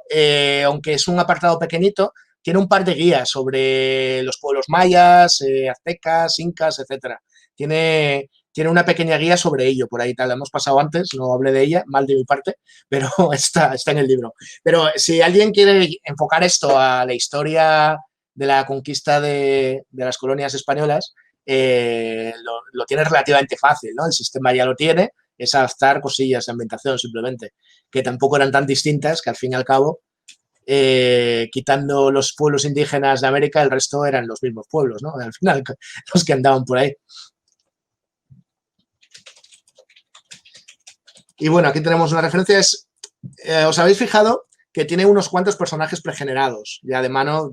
aunque es un apartado pequeñito, tiene un par de guías sobre los pueblos mayas, aztecas, incas, etcétera. Tiene una pequeña guía sobre ello, por ahí tal, la hemos pasado antes, no hablé de ella, mal de mi parte, pero está en el libro. Pero si alguien quiere enfocar esto a la historia de la conquista de las colonias españolas, lo tiene relativamente fácil, ¿no? El sistema ya lo tiene, es adaptar cosillas de ambientación simplemente, que tampoco eran tan distintas, que al fin y al cabo, quitando los pueblos indígenas de América, el resto eran los mismos pueblos, ¿no? Al final, los que andaban por ahí. Y bueno, aquí tenemos una referencia. ¿Os habéis fijado que tiene unos cuantos personajes pregenerados, ya de mano,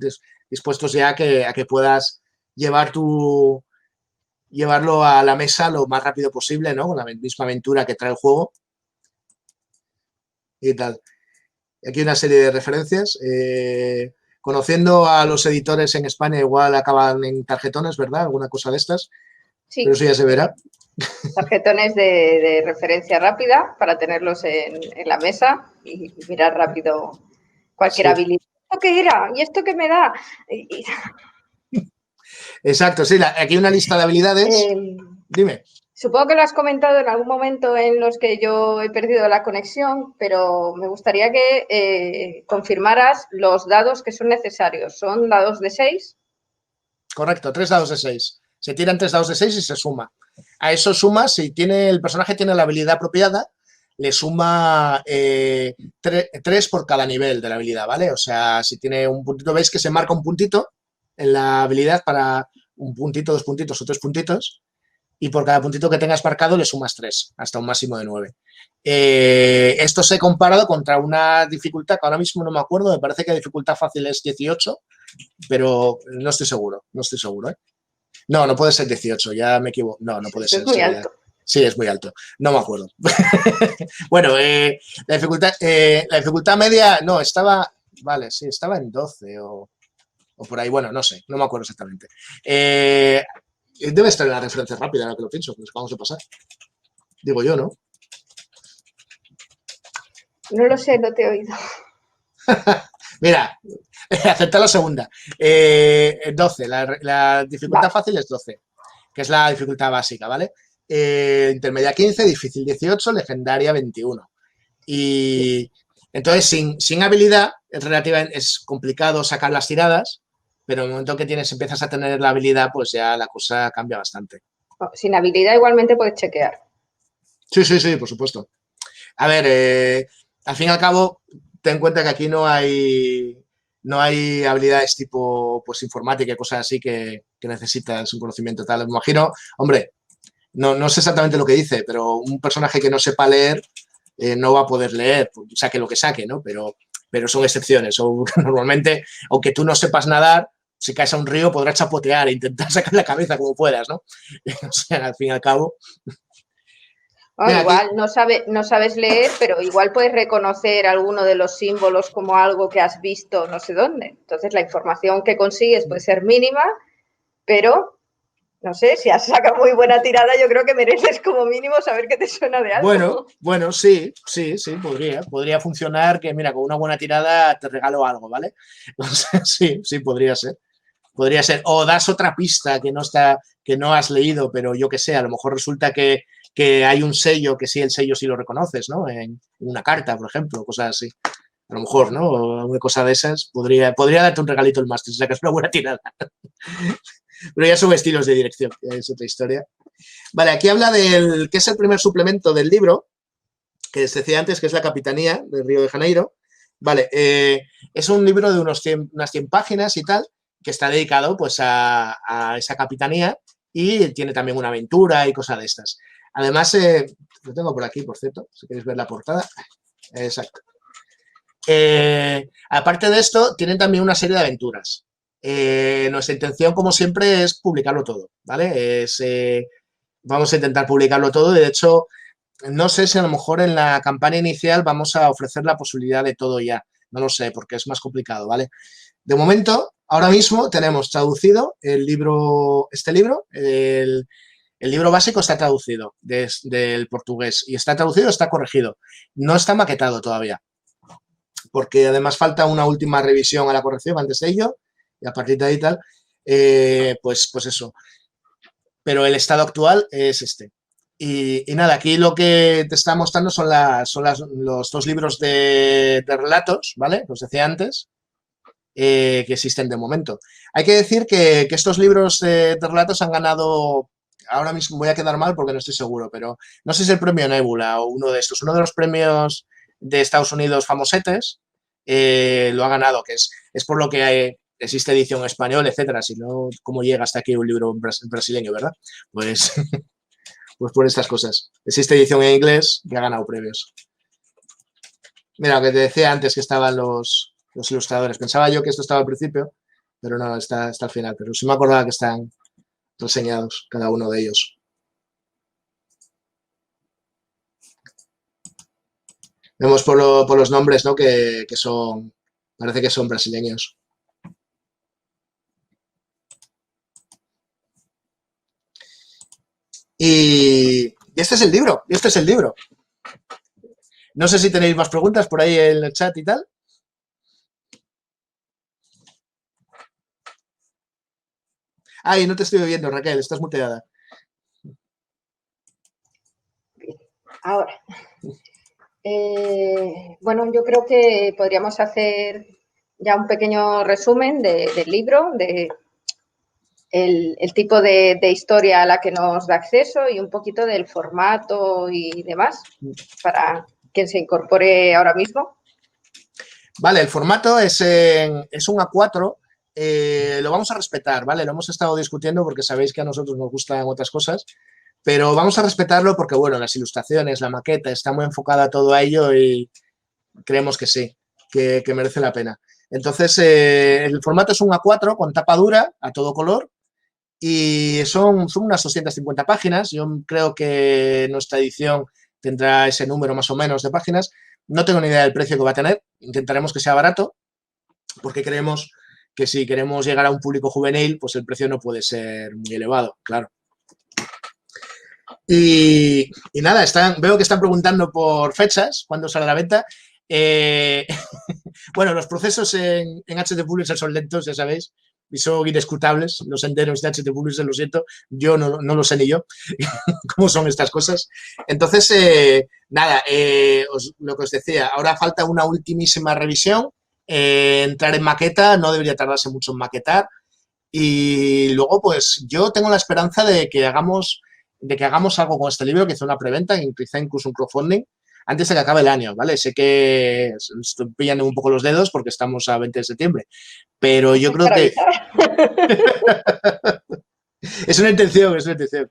dispuestos ya a que puedas llevarlo a la mesa lo más rápido posible, ¿no? Con la misma aventura que trae el juego y tal. Aquí una serie de referencias. Conociendo a los editores en España, igual acaban en tarjetones, ¿verdad? Alguna cosa de estas. Sí. Pero eso ya se verá. Tarjetones de referencia rápida para tenerlos en la mesa y mirar rápido cualquier habilidad. ¿Esto qué era? ¿Y esto qué me da? Exacto, sí, aquí hay una lista de habilidades. Dime. Supongo que lo has comentado en algún momento en los que yo he perdido la conexión, pero me gustaría que confirmaras los dados que son necesarios. ¿Son dados de 6? Correcto, 3 dados de 6. Se tiran 3 dados de 6 y se suma. A eso suma, si el personaje tiene la habilidad apropiada, le suma 3 por cada nivel de la habilidad, ¿vale? O sea, si tiene un puntito, veis que se marca un puntito en la habilidad para un puntito, 2 puntitos o 3 puntitos, y por cada puntito que tengas marcado le sumas 3, hasta un máximo de 9. Esto se ha comparado contra una dificultad que ahora mismo no me acuerdo, me parece que la dificultad fácil es 18, pero no estoy seguro, ¿eh? No puede ser 18, ya me equivoco. No puede ser. Es muy alto. Sí, es muy alto. No me acuerdo. Bueno, la dificultad media, no, estaba, vale, sí, estaba en 12 o por ahí, bueno, no sé, no me acuerdo exactamente. Debe estar en la referencia rápida, ahora que lo pienso, pues vamos a pasar. Digo yo, ¿no? No lo sé, no te he oído. Mira, acepta la segunda. 12, la dificultad fácil es 12, que es la dificultad básica, ¿vale? Intermedia 15, difícil 18, legendaria 21. Y Entonces, sin habilidad, es complicado sacar las tiradas, pero en el momento que empiezas a tener la habilidad, pues ya la cosa cambia bastante. Sin habilidad igualmente puedes chequear. Sí, por supuesto. A ver, al fin y al cabo, ten en cuenta que aquí no hay habilidades tipo pues informática y cosas así que necesitas un conocimiento tal. Me imagino, hombre, no sé exactamente lo que dice, pero un personaje que no sepa leer no va a poder leer, saque lo que saque, ¿no? Pero son excepciones. O, normalmente, aunque tú no sepas nadar, si caes a un río podrás chapotear e intentar sacar la cabeza como puedas, ¿no? O sea, al fin y al cabo. Mira, igual aquí... no sabes leer, pero igual puedes reconocer alguno de los símbolos como algo que has visto no sé dónde. Entonces la información que consigues puede ser mínima, pero no sé, si has sacado muy buena tirada, yo creo que mereces como mínimo saber que te suena de algo. Bueno, sí, podría funcionar que, mira, con una buena tirada te regalo algo, ¿vale? O sea, sí, podría ser. Podría ser, o das otra pista que no has leído, pero yo qué sé, a lo mejor resulta que hay un sello, que sí, el sello sí lo reconoces, ¿no? En una carta, por ejemplo, cosas así. A lo mejor, ¿no? O alguna cosa de esas, podría darte un regalito el máster, si sacas una buena tirada. Pero ya son estilos de dirección, ya es otra historia. Vale, aquí habla del que es el primer suplemento del libro, que les decía antes, que es La Capitanía del Río de Janeiro. Vale, es un libro de unas 100 páginas y tal, que está dedicado pues a esa capitanía y tiene también una aventura y cosas de estas. Además, lo tengo por aquí, por cierto, si queréis ver la portada. Exacto. Aparte de esto, tienen también una serie de aventuras. Nuestra intención, como siempre, es publicarlo todo, ¿vale? Vamos a intentar publicarlo todo y, de hecho, no sé si a lo mejor en la campaña inicial vamos a ofrecer la posibilidad de todo ya. No lo sé, porque es más complicado, ¿vale? De momento, ahora mismo tenemos traducido el libro, el libro básico está traducido del portugués y está traducido, está corregido. No está maquetado todavía, porque además falta una última revisión a la corrección antes de ello y a partir de ahí tal, pues eso. Pero el estado actual es este. Y nada, aquí lo que te está mostrando son los 2 libros de relatos, ¿vale? Los decía antes, que existen de momento. Hay que decir que estos libros de relatos han ganado, ahora mismo voy a quedar mal porque no estoy seguro, pero no sé si es el premio Nebula o uno de estos, uno de los premios de Estados Unidos famosetes, lo ha ganado, que es por lo que existe edición en español, etcétera. Si no, ¿cómo llega hasta aquí un libro brasileño, verdad? Pues, pues por estas cosas. Existe edición en inglés que ha ganado premios. Mira, lo que te decía antes, que estaban los ilustradores. Pensaba yo que esto estaba al principio, pero no, está al final. Pero sí me acordaba que están reseñados cada uno de ellos. Vemos por los nombres, ¿no? Que son, parece que son brasileños. Y este es el libro, No sé si tenéis más preguntas por ahí en el chat y tal. Ay, no te estoy viendo, Raquel, estás muteada. Ahora. Bueno, yo creo que podríamos hacer ya un pequeño resumen del libro, el tipo de historia a la que nos da acceso y un poquito del formato y demás para quien se incorpore ahora mismo. Vale, el formato es un A4, lo vamos a respetar, ¿vale? Lo hemos estado discutiendo porque sabéis que a nosotros nos gustan otras cosas, pero vamos a respetarlo porque, bueno, las ilustraciones, la maqueta, está muy enfocada todo a ello y creemos que sí, que merece la pena. Entonces, el formato es un A4 con tapa dura, a todo color, y son unas 250 páginas. Yo creo que nuestra edición tendrá ese número más o menos de páginas. No tengo ni idea del precio que va a tener. Intentaremos que sea barato, porque creemos que si queremos llegar a un público juvenil, pues el precio no puede ser muy elevado, claro. Y nada, veo que están preguntando por fechas, cuándo sale a la venta. Bueno, los procesos en HT Publisher son lentos, ya sabéis, y son inescrutables, los senderos de H.T. Publishers, lo siento, yo no lo sé ni yo cómo son estas cosas. Entonces, nada, lo que os decía, ahora falta una ultimísima revisión, entrar en maqueta, no debería tardarse mucho en maquetar, y luego pues yo tengo la esperanza de que hagamos algo con este libro, que hice una preventa, quizá incluso un crowdfunding, antes de que acabe el año, ¿vale? Sé que estoy pillando un poco los dedos porque estamos a 20 de septiembre, pero yo creo que es una intención, es una intención.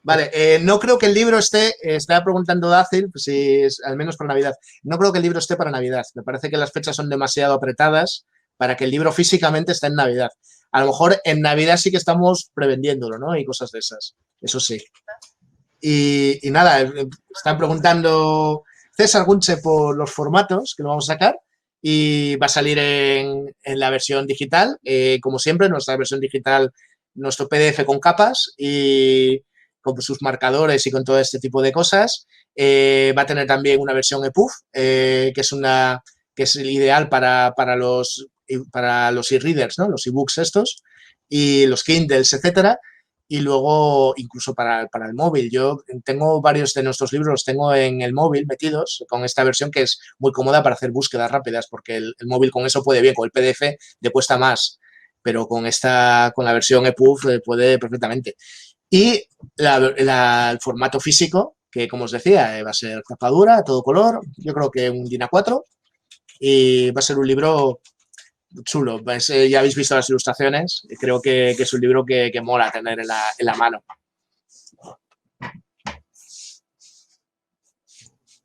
Vale, no creo que el libro estaba preguntando Dacil, pues si es, al menos para Navidad, no creo que el libro esté para Navidad. Me parece que las fechas son demasiado apretadas para que el libro físicamente esté en Navidad. A lo mejor en Navidad sí que estamos prevendiéndolo, ¿no? Y cosas de esas, eso sí. Y nada, están preguntando César Gunche por los formatos que lo vamos a sacar y va a salir en la versión digital, como siempre, nuestra versión digital, nuestro PDF con capas y con sus marcadores y con todo este tipo de cosas. Va a tener también una versión EPUB, que es el ideal para los e-readers, ¿no? Los e-books estos y los Kindles, etcétera. Y luego incluso para el móvil. Yo tengo varios de nuestros libros, los tengo en el móvil metidos con esta versión que es muy cómoda para hacer búsquedas rápidas porque el móvil con eso puede bien, con el PDF le cuesta más, pero con la versión EPUB puede perfectamente. Y el formato físico, que como os decía, va a ser tapa dura, a todo color, yo creo que un DIN A4 y va a ser un libro chulo. Ya habéis visto las ilustraciones. Creo que es un libro que mola tener en la mano.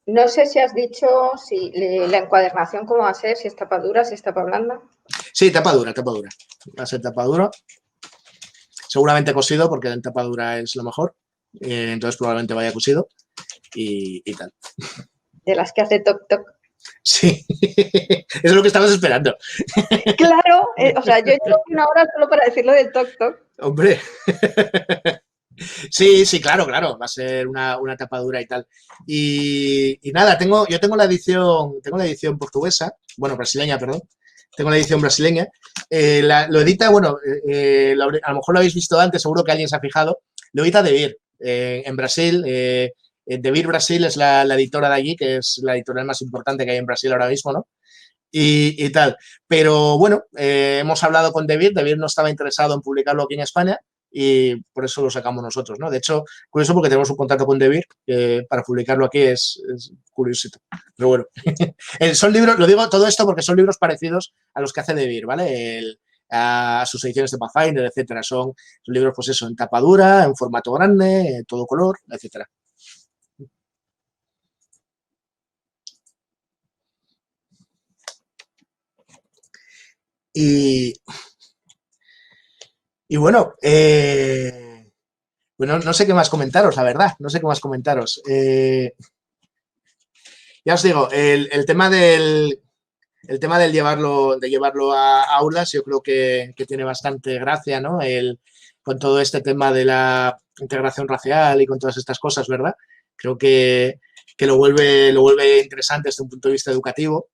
No sé si has dicho si la encuadernación cómo va a ser, si es tapa dura, si es tapa blanda. Sí, tapa dura, tapa dura. Va a ser tapa dura. Seguramente cosido porque en tapa dura es lo mejor. Entonces probablemente vaya cosido y tal. De las que hace toc toc. Sí, es lo que estabas esperando. Claro, o sea, yo llevo una hora solo para decirlo del toc toc. Hombre. Sí, claro, va a ser una tapadura y tal. Y nada, yo tengo la edición portuguesa, bueno, brasileña, perdón. Tengo la edición brasileña. Lo edita, bueno, a lo mejor lo habéis visto antes, seguro que alguien se ha fijado. Lo edita Devir en Brasil. Devir Brasil es la editora de allí, que es la editorial más importante que hay en Brasil ahora mismo, ¿no? Y tal. Pero bueno, hemos hablado con Devir no estaba interesado en publicarlo aquí en España y por eso lo sacamos nosotros, ¿no? De hecho, curioso porque tenemos un contrato con Devir para publicarlo aquí es curiosito. Pero bueno, son libros, lo digo todo esto porque son libros parecidos a los que hace Devir, ¿vale? A sus ediciones de Pathfinder, etcétera. Son libros, pues eso, en tapadura, en formato grande, en todo color, etcétera. Y bueno, bueno, no sé qué más comentaros, la verdad, no sé qué más comentaros. Ya os digo, el tema del llevarlo a aulas, yo creo que tiene bastante gracia, ¿no? Con todo este tema de la integración racial y con todas estas cosas, ¿verdad? Creo que lo vuelve interesante desde un punto de vista educativo.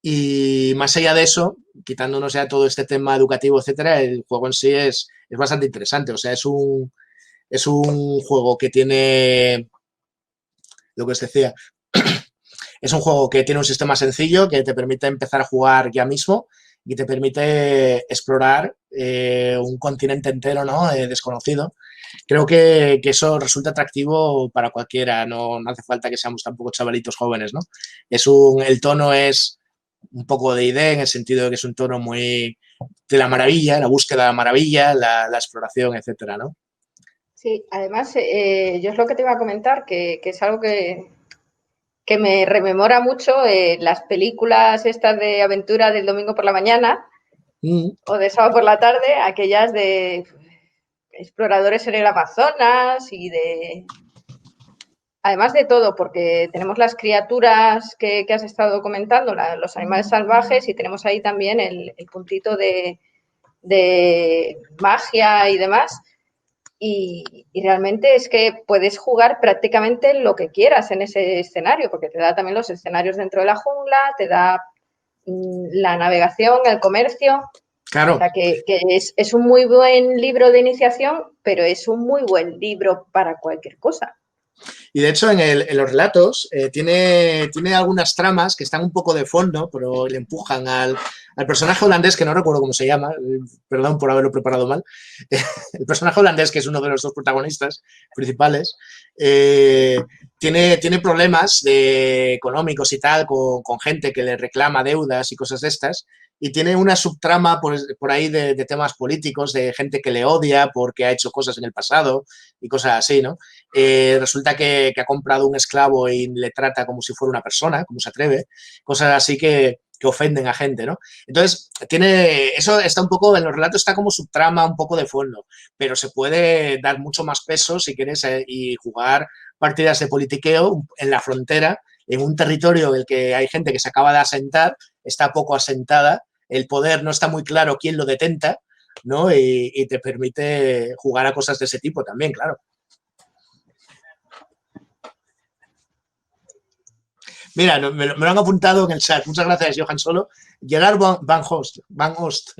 Y más allá de eso, quitándonos ya todo este tema educativo, etcétera, el juego en sí es bastante interesante. O sea, es un juego que tiene, lo que os decía, es un juego que tiene un sistema sencillo que te permite empezar a jugar ya mismo y te permite explorar un continente entero, ¿no? Desconocido. Creo que eso resulta atractivo para cualquiera, no hace falta que seamos tampoco chavalitos jóvenes, ¿no? El tono es un poco de idea en el sentido de que es un tono muy de la maravilla, la búsqueda de la maravilla, la exploración, etcétera, ¿no? Sí, además, yo es lo que te iba a comentar, que es algo que me rememora mucho las películas estas de aventura del domingo por la mañana o de sábado por la tarde, aquellas de exploradores en el Amazonas y de... Además de todo, porque tenemos las criaturas que has estado comentando, los animales salvajes, y tenemos ahí también el puntito de magia y demás. Y realmente es que puedes jugar prácticamente lo que quieras en ese escenario, porque te da también los escenarios dentro de la jungla, te da la navegación, el comercio. Claro. O sea, que es un muy buen libro de iniciación, pero es un muy buen libro para cualquier cosa. Y de hecho, en los relatos tiene algunas tramas que están un poco de fondo, pero le empujan al personaje holandés, que no recuerdo cómo se llama, perdón por haberlo preparado mal. El personaje holandés, que es uno de los dos protagonistas principales, tiene problemas económicos y tal, con gente que le reclama deudas y cosas de estas. Y tiene una subtrama por ahí de temas políticos, de gente que le odia porque ha hecho cosas en el pasado y cosas así, ¿no? Resulta que ha comprado un esclavo y le trata como si fuera una persona, como se atreve, cosas así que ofenden a gente, ¿no? Entonces, eso está un poco, en los relatos está como subtrama, un poco de fondo, pero se puede dar mucho más peso si quieres y jugar partidas de politiqueo en la frontera, en un territorio en el que hay gente que se acaba de asentar, está poco asentada, el poder no está muy claro quién lo detenta, ¿no? Y te permite jugar a cosas de ese tipo también, claro. Mira, me lo han apuntado en el chat. Muchas gracias, Johan Solo. Gerard Van Oost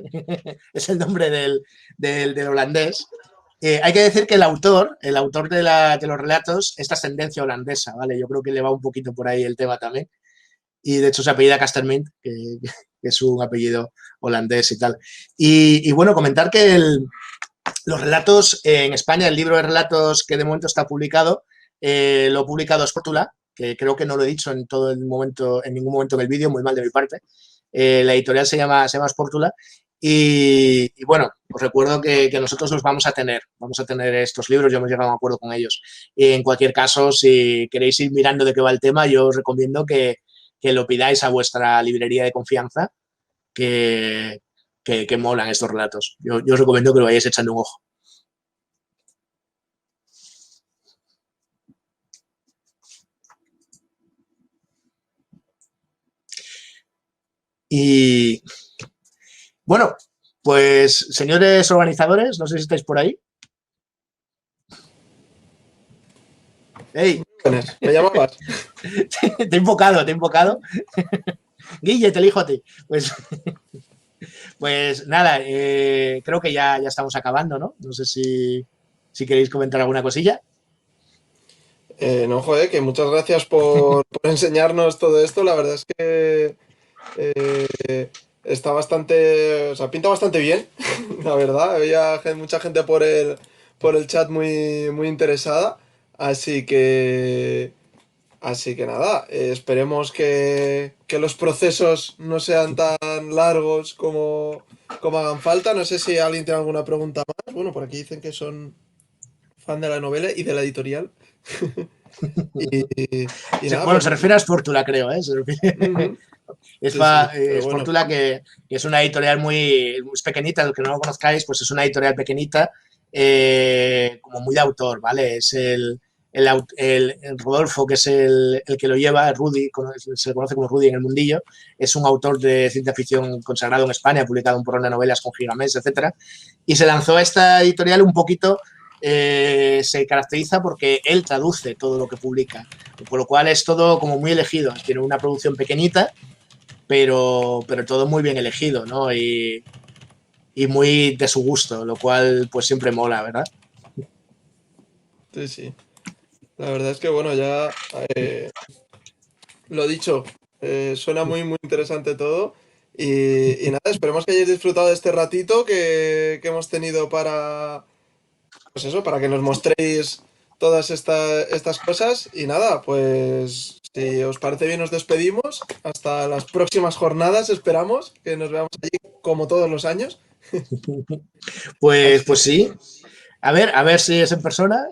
es el nombre del holandés. Hay que decir que el autor de los relatos es de ascendencia holandesa, ¿vale? Yo creo que le va un poquito por ahí el tema también. Y de hecho se apellida Castermint, que es un apellido holandés y tal. Y bueno, comentar que los relatos en España, el libro de relatos que de momento está publicado, lo ha publicado Sportula, que creo que no lo he dicho en todo el momento, en ningún momento en el vídeo, muy mal de mi parte. La editorial se llama Sportula y bueno, os recuerdo que nosotros los vamos a tener estos libros, ya hemos llegado a un acuerdo con ellos. Y en cualquier caso, si queréis ir mirando de qué va el tema, yo os recomiendo que lo pidáis a vuestra librería de confianza, que molan estos relatos. Yo os recomiendo que lo vayáis echando un ojo. Y bueno, pues señores organizadores, no sé si estáis por ahí. ¡Ey! ¿Me llamabas? Te he invocado. Guille, te elijo a ti. Pues nada, creo que ya estamos acabando, ¿no? No sé si queréis comentar alguna cosilla. No, joder, que muchas gracias por enseñarnos todo esto. La verdad es que está bastante, o sea, pinta bastante bien, la verdad. Había mucha gente por el chat muy interesada. Así que nada, esperemos que los procesos no sean tan largos como hagan falta. No sé si alguien tiene alguna pregunta más. Bueno, por aquí dicen que son fan de la novela y de la editorial. Y nada, Bueno, pues. se refiere a Sportula, creo, ¿eh? Ujú. Es Sí, sí, pero bueno. Sportula, que es una editorial muy pequeñita, los que no lo conozcáis, pues es una editorial pequeñita, como muy de autor, ¿vale? Es el Rodolfo, que es el que lo lleva, Rudy, se le conoce como Rudy en el mundillo, es un autor de ciencia ficción consagrado en España, ha publicado un porrón de novelas con Gigamés, etcétera, y se lanzó a esta editorial un poquito, se caracteriza porque él traduce todo lo que publica, por lo cual es todo como muy elegido, tiene una producción pequeñita, pero todo muy bien elegido, ¿no? Y muy de su gusto, lo cual pues siempre mola, ¿verdad? Sí, sí. La verdad es que bueno, ya lo dicho, suena muy interesante todo. Y nada, esperemos que hayáis disfrutado de este ratito que hemos tenido pues eso, para que nos mostréis todas estas cosas. Y nada, pues si os parece bien, nos despedimos. Hasta las próximas jornadas, esperamos que nos veamos allí como todos los años. Pues Así sí. A ver si es en persona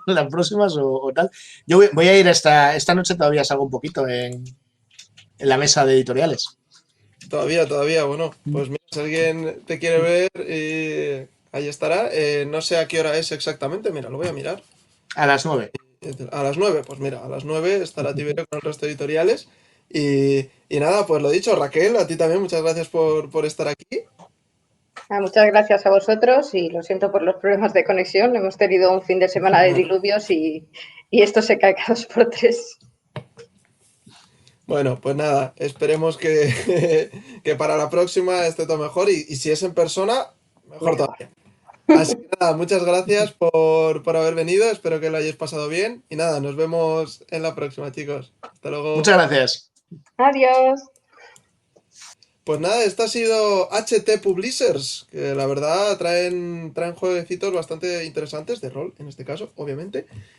las próximas o tal. Yo voy a ir esta noche, todavía salgo un poquito en la mesa de editoriales. todavía, bueno, pues mira, si alguien te quiere ver, ahí estará. No sé a qué hora es exactamente, mira, lo voy a mirar. A las 9. A las 9 pues mira, a las 9 estará Tiberio con el resto de editoriales. Y nada, pues lo dicho, Raquel, a ti también, muchas gracias por estar aquí. Muchas gracias a vosotros y lo siento por los problemas de conexión. Hemos tenido un fin de semana de diluvios y esto se cae cada 2 por 3. Bueno, pues nada, esperemos que, que para la próxima esté todo mejor y si es en persona, mejor todavía. Así que nada, muchas gracias por haber venido, espero que lo hayáis pasado bien y nada, nos vemos en la próxima, chicos. Hasta luego. Muchas gracias. Adiós. Pues nada, esto ha sido HT Publishers, que la verdad traen jueguecitos bastante interesantes de rol, en este caso, obviamente.